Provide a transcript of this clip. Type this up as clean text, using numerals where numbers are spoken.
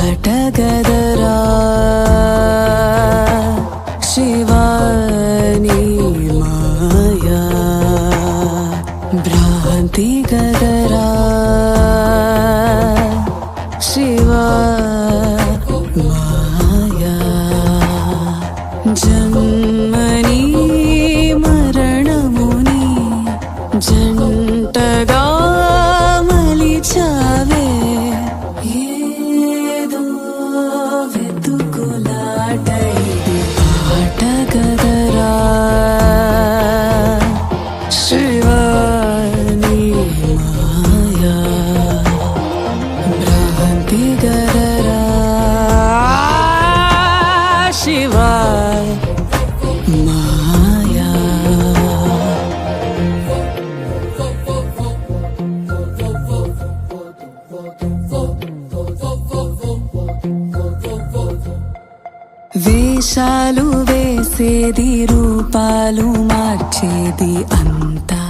ఆటగదరా శివాని మాయా భ్రాంతి గదరా శివా మాయా జన్మని మరణముని జంటగా మలిచావే ఏదో వెతుకులాటైది ఆటగదరా శివాని మాయా భ్రాంతి గదరా శివా మాయా వేషాలు వేసేది రూపాలు మార్చేది అంతా